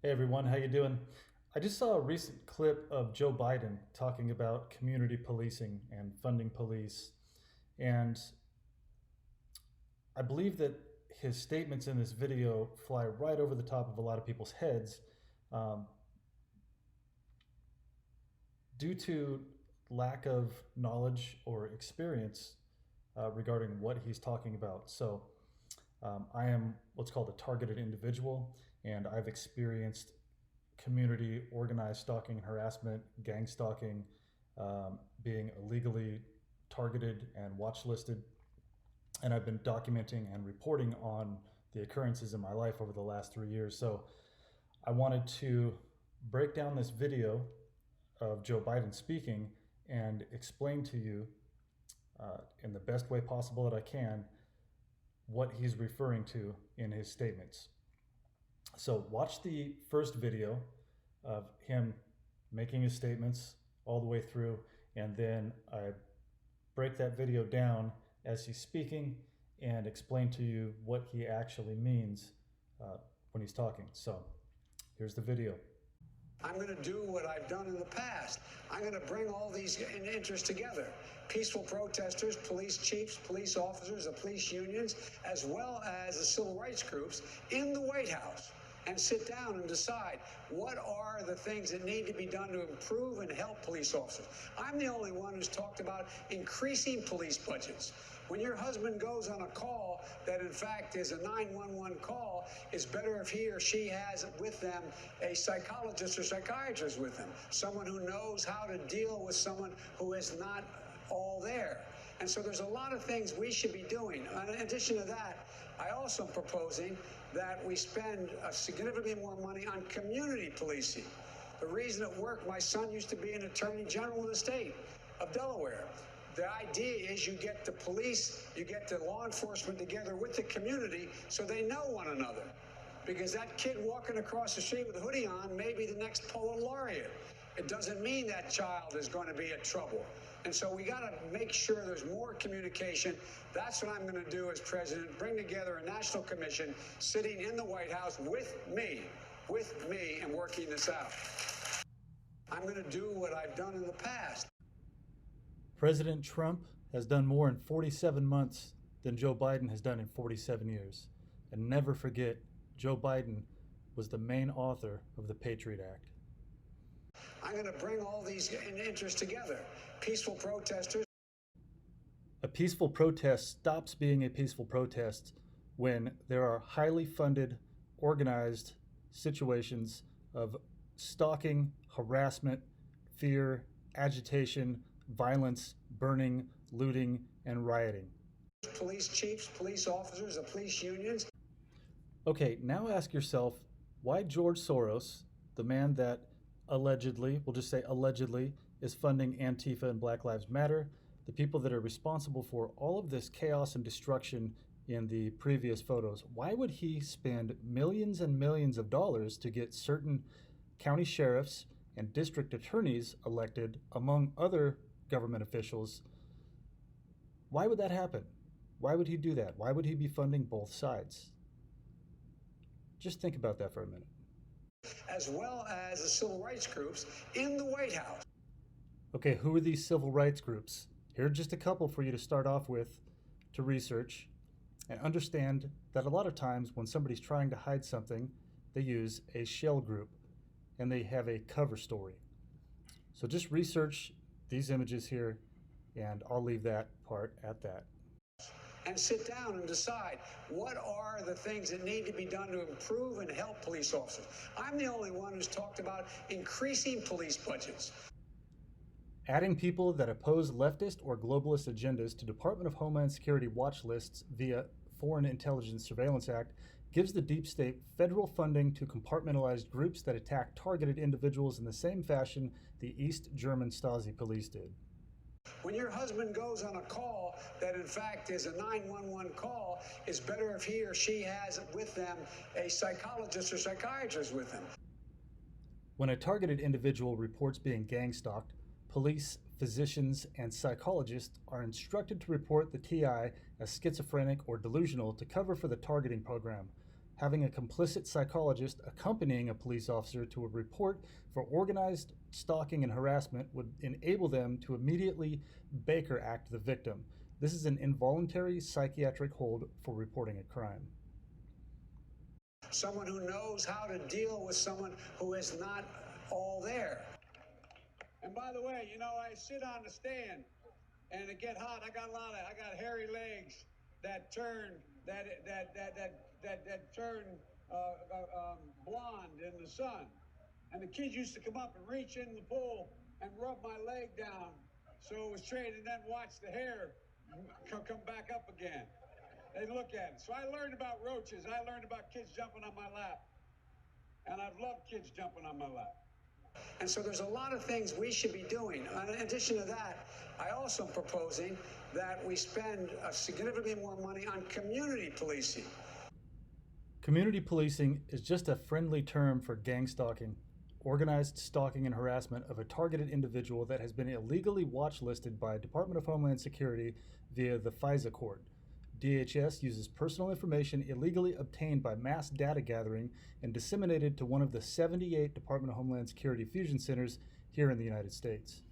Hey everyone, how you doing? I just saw a recent clip of Joe Biden talking about community policing and funding police, and I believe that his statements in this video fly right over the top of a lot of people's heads um, due to lack of knowledge or experience regarding what he's talking about. I am what's called a targeted individual, and I've experienced community organized stalking and harassment, gang stalking, being illegally targeted and watch listed. And I've been documenting and reporting on the occurrences in my life over the last 3 years. So I wanted to break down this video of Joe Biden speaking and explain to you in the best way possible that I can what he's referring to in his statements. So watch the first video of him making his statements all the way through, and then I break that video down as he's speaking and explain to you what he actually means when he's talking. So here's the video. I'm going to do what I've done in the past. I'm going to bring all these interests together. Peaceful protesters, police chiefs, police officers, the police unions, as well as the civil rights groups in the White House, and sit down and decide what are the things that need to be done to improve and help police officers. I'm the only one who's talked about increasing police budgets. When your husband goes on a call that in fact is a 911 call, it's better if he or she has with them a psychologist or psychiatrist with them, someone who knows how to deal with someone who is not all there. And so there's a lot of things we should be doing. In addition to that, I also am proposing that we spend significantly more money on community policing. The reason it worked, my son used to be an attorney general of the state of Delaware. The idea is you get the police, you get the law enforcement together with the community so they know one another. Because that kid walking across the street with a hoodie on may be the next poet laureate. It doesn't mean that child is going to be in trouble. And so we got to make sure there's more communication. That's what I'm going to do as president, bring together a national commission sitting in the White House with me, and working this out. I'm going to do what I've done in the past. President Trump has done more in 47 months than Joe Biden has done in 47 years. And never forget, Joe Biden was the main author of the Patriot Act. I'm going to bring all these interests together. Peaceful protesters. A peaceful protest stops being a peaceful protest when there are highly funded, organized situations of stalking, harassment, fear, agitation, violence, burning, looting, and rioting. Police chiefs, police officers, the police unions. Okay, now ask yourself why George Soros, the man that allegedly, we'll just say allegedly, is funding Antifa and Black Lives Matter, the people that are responsible for all of this chaos and destruction in the previous photos, why would he spend millions and millions of dollars to get certain county sheriffs and district attorneys elected, among other government officials? Why would that happen? Why would he do that? Why would he be funding both sides? Just think about that for a minute. As well as the civil rights groups in the White House. Okay, who are these civil rights groups? Here are just a couple for you to start off with to research and understand that a lot of times when somebody's trying to hide something, they use a shell group and they have a cover story. So just research these images here, and I'll leave that part at that. And sit down and decide what are the things that need to be done to improve and help police officers. I'm the only one who's talked about increasing police budgets. Adding people that oppose leftist or globalist agendas to Department of Homeland Security watch lists via Foreign Intelligence Surveillance Act gives the deep state federal funding to compartmentalized groups that attack targeted individuals in the same fashion the East German Stasi police did. When your husband goes on a call that in fact is a 911 call, it's better if he or she has with them a psychologist or psychiatrist with them. When a targeted individual reports being gang stalked, police, physicians, and psychologists are instructed to report the TI as schizophrenic or delusional to cover for the targeting program. Having a complicit psychologist accompanying a police officer to a report for organized stalking and harassment would enable them to immediately Baker Act the victim. This is an involuntary psychiatric hold for reporting a crime. Someone who knows how to deal with someone who is not all there. And by the way, you know, I sit on the stand and it get hot. I got hairy legs that turn blonde in the sun. And the kids used to come up and reach in the pool and rub my leg down so it was straight, and then watch the hair come back up again. They look at it. So I learned about roaches. I learned about kids jumping on my lap. And I've loved kids jumping on my lap. And so there's a lot of things we should be doing. In addition to that, I also am proposing that we spend significantly more money on community policing. Community policing is just a friendly term for gang stalking, organized stalking and harassment of a targeted individual that has been illegally watch listed by Department of Homeland Security via the FISA court. DHS uses personal information illegally obtained by mass data gathering and disseminated to one of the 78 Department of Homeland Security fusion centers here in the United States.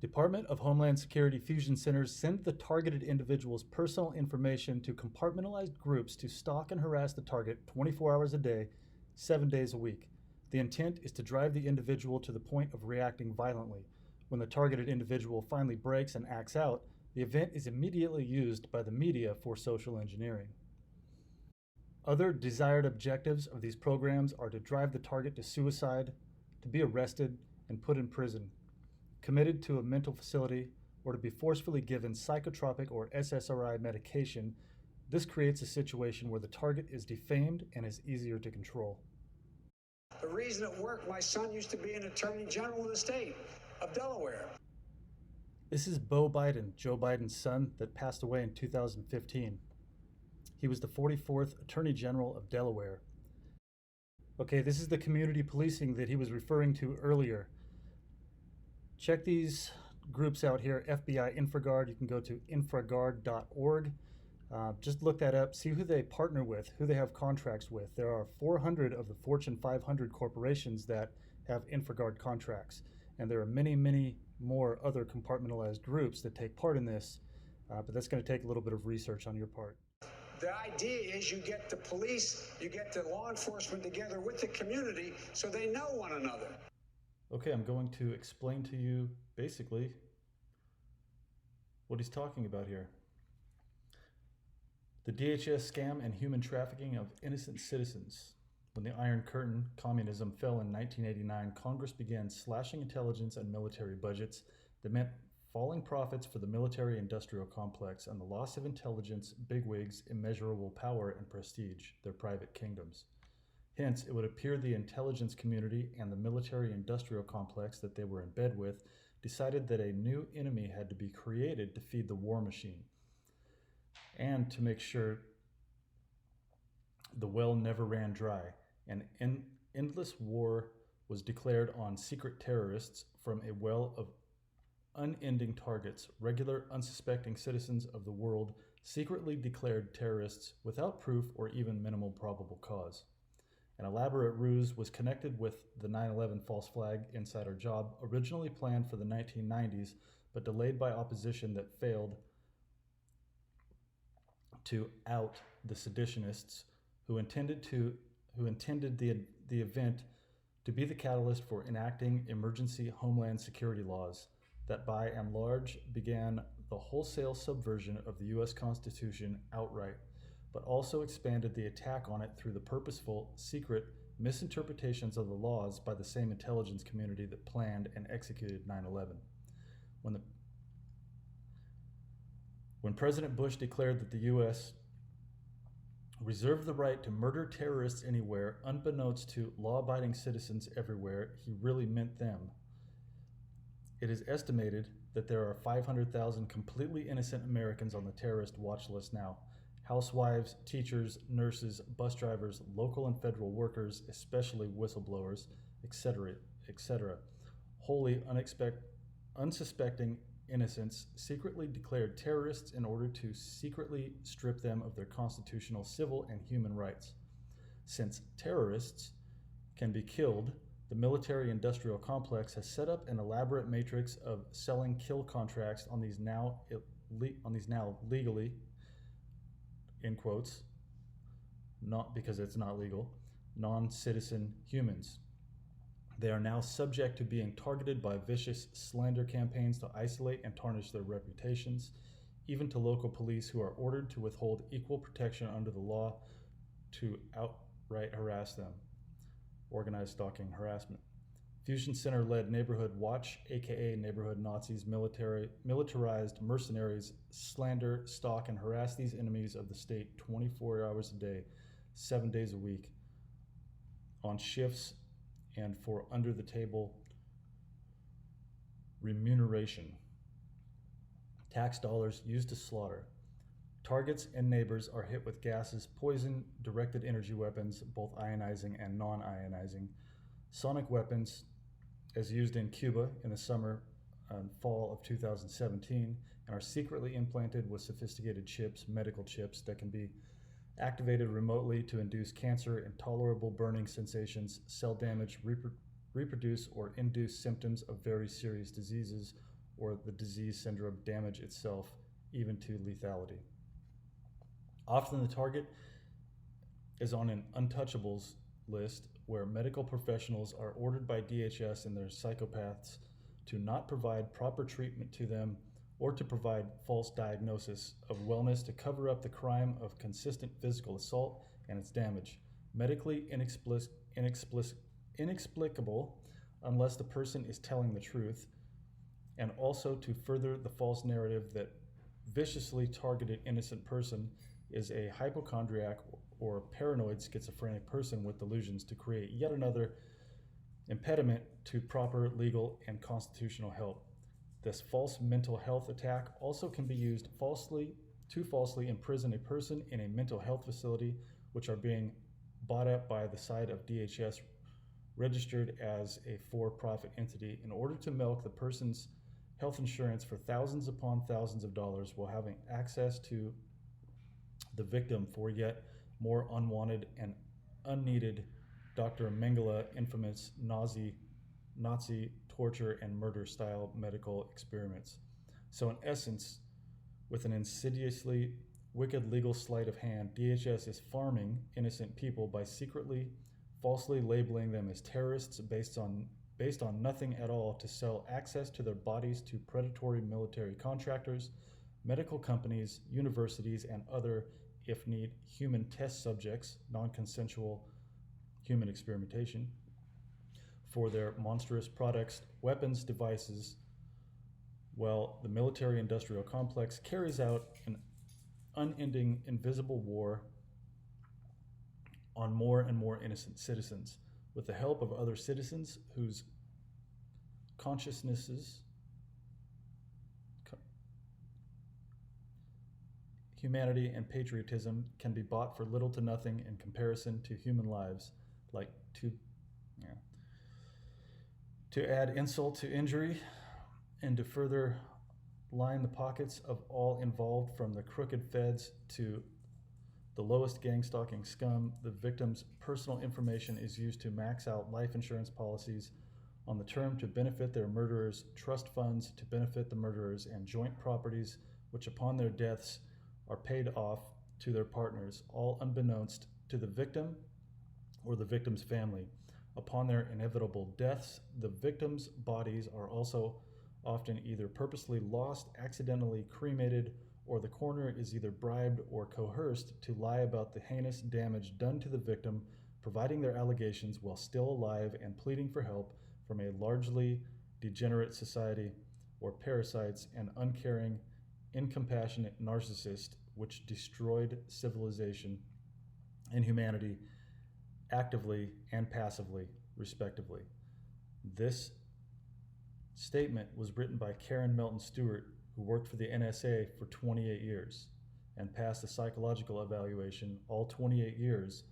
Department of Homeland Security fusion centers send the targeted individual's personal information to compartmentalized groups to stalk and harass the target 24 hours a day, 7 days a week. The intent is to drive the individual to the point of reacting violently. When the targeted individual finally breaks and acts out, the event is immediately used by the media for social engineering. Other desired objectives of these programs are to drive the target to suicide, to be arrested and put in prison, committed to a mental facility, or to be forcefully given psychotropic or SSRI medication. This creates a situation where the target is defamed and is easier to control. The reason it worked, my son used to be an attorney general of the state of Delaware. This is Beau Biden, Joe Biden's son, that passed away in 2015. He was the 44th Attorney General of Delaware. Okay, this is the community policing that he was referring to earlier. Check these groups out here, FBI InfraGard. You can go to infraguard.org. Just look that up, see who they partner with, who they have contracts with. There are 400 of the Fortune 500 corporations that have InfraGard contracts. And there are many, many more other compartmentalized groups that take part in this, but that's going to take a little bit of research on your part. The idea is you get the police, you get the law enforcement together with the community so they know one another. Okay, I'm going to explain to you basically what he's talking about here. The DHS scam and human trafficking of innocent citizens. When the Iron Curtain, communism, fell in 1989, Congress began slashing intelligence and military budgets that meant falling profits for the military-industrial complex and the loss of intelligence, bigwigs, immeasurable power, and prestige, their private kingdoms. Hence, it would appear the intelligence community and the military-industrial complex that they were in bed with decided that a new enemy had to be created to feed the war machine and to make sure the well never ran dry. An endless war was declared on secret terrorists from a well of unending targets. Regular, unsuspecting citizens of the world secretly declared terrorists without proof or even minimal probable cause. An elaborate ruse was connected with the 9/11 false flag insider job, originally planned for the 1990s, but delayed by opposition that failed to out the seditionists who intended the event to be the catalyst for enacting emergency homeland security laws that by and large began the wholesale subversion of the U.S. Constitution outright, but also expanded the attack on it through the purposeful, secret misinterpretations of the laws by the same intelligence community that planned and executed 9/11. When President Bush declared that the U.S. reserved the right to murder terrorists anywhere, unbeknownst to law-abiding citizens everywhere, he really meant them. It is estimated that there are 500,000 completely innocent Americans on the terrorist watch list now. Housewives, teachers, nurses, bus drivers, local and federal workers, especially whistleblowers, etc., etc. Wholly unsuspecting innocents secretly declared terrorists in order to secretly strip them of their constitutional civil and human rights. Since terrorists can be killed, the military industrial complex has set up an elaborate matrix of selling kill contracts on these now legally, in quotes, not because it's not legal, non-citizen humans. They are now subject to being targeted by vicious slander campaigns to isolate and tarnish their reputations, even to local police who are ordered to withhold equal protection under the law to outright harass them. Organized stalking harassment. Fusion Center led Neighborhood Watch, aka Neighborhood Nazis, militarized mercenaries slander, stalk, and harass these enemies of the state 24 hours a day, 7 days a week, on shifts and for under the table remuneration. Tax dollars used to slaughter. Targets and neighbors are hit with gases, poison, directed energy weapons, both ionizing and non-ionizing, sonic weapons, as used in Cuba in the summer and fall of 2017, and are secretly implanted with sophisticated chips, medical chips, that can be activated remotely to induce cancer, intolerable burning sensations, cell damage, reproduce or induce symptoms of very serious diseases, or the disease syndrome damage itself, even to lethality. Often the target is on an untouchables list where medical professionals are ordered by DHS and their psychopaths to not provide proper treatment to them or to provide false diagnosis of wellness to cover up the crime of consistent physical assault and its damage. Medically inexplicable unless the person is telling the truth, and also to further the false narrative that viciously targeted innocent person is a hypochondriac or paranoid schizophrenic person with delusions to create yet another impediment to proper legal and constitutional help. This false mental health attack also can be used to falsely imprison a person in a mental health facility, which are being bought up by the side of DHS, registered as a for-profit entity, in order to milk the person's health insurance for thousands upon thousands of dollars, while having access to the victim for yet more unwanted and unneeded Dr. Mengele infamous Nazi torture and murder style medical experiments. So in essence, with an insidiously wicked legal sleight of hand, DHS is farming innocent people by secretly, falsely labeling them as terrorists based on nothing at all, to sell access to their bodies to predatory military contractors, medical companies, universities, and other, if need, human test subjects, non-consensual human experimentation, for their monstrous products, weapons, devices, while the military-industrial complex carries out an unending, invisible war on more and more innocent citizens, with the help of other citizens whose consciousnesses, humanity, and patriotism can be bought for little to nothing in comparison to human lives, like to add insult to injury and to further line the pockets of all involved, from the crooked feds to the lowest gang stalking scum. The victim's personal information is used to max out life insurance policies on the term to benefit their murderers, trust funds to benefit the murderers, and joint properties which upon their deaths are paid off to their partners, all unbeknownst to the victim or the victim's family. Upon their inevitable deaths, the victims' bodies are also often either purposely lost, accidentally cremated, or the coroner is either bribed or coerced to lie about the heinous damage done to the victim, providing their allegations while still alive and pleading for help from a largely degenerate society or parasites and uncaring, incompassionate narcissist which destroyed civilization and humanity actively and passively, respectively. This statement was written by Karen Melton Stewart, who worked for the NSA for 28 years and passed a psychological evaluation all 28 years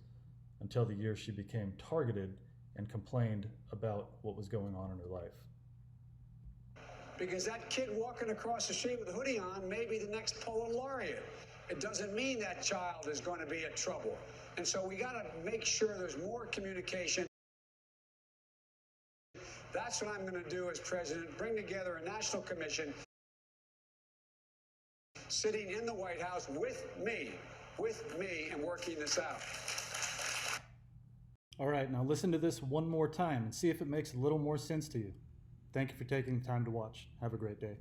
until the year she became targeted and complained about what was going on in her life. because that kid walking across the street with a hoodie on may be the next poet laureate. It doesn't mean that child is going to be in trouble. And so we got to make sure there's more communication. That's what I'm going to do as president, bring together a national commission sitting in the White House with me, and working this out. All right, now listen to this one more time and see if it makes a little more sense to you. Thank you for taking the time to watch. Have a great day.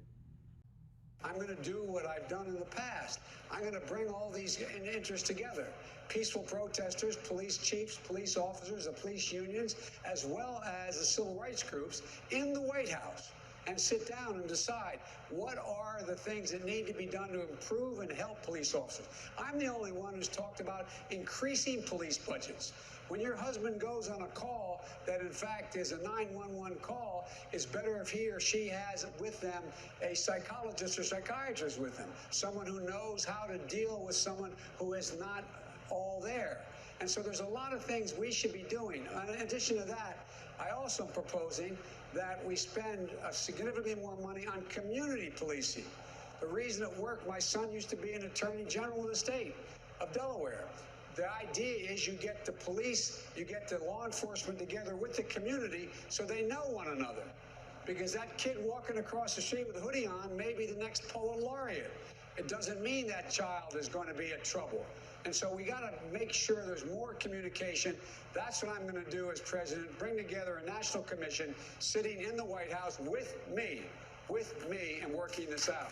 I'm going to do what I've done in the past. I'm going to bring all these interests together. Peaceful protesters, police chiefs, police officers, the police unions, as well as the civil rights groups in the White House, and sit down and decide what are the things that need to be done to improve and help police officers. I'm the only one who's talked about increasing police budgets. When your husband goes on a call that in fact is a 911 call, it's better if he or she has with them a psychologist or psychiatrist with them, someone who knows how to deal with someone who is not all there. And so there's a lot of things we should be doing. In addition to that, I also am proposing that we spend significantly more money on community policing. The reason it worked, my son used to be an attorney general of the state of Delaware. The idea is you get the police, you get the law enforcement together with the community so they know one another. Because that kid walking across the street with a hoodie on may be the next poet laureate. It doesn't mean that child is going to be in trouble. And so we got to make sure there's more communication. That's what I'm going to do as president, bring together a national commission sitting in the White House with me, and working this out.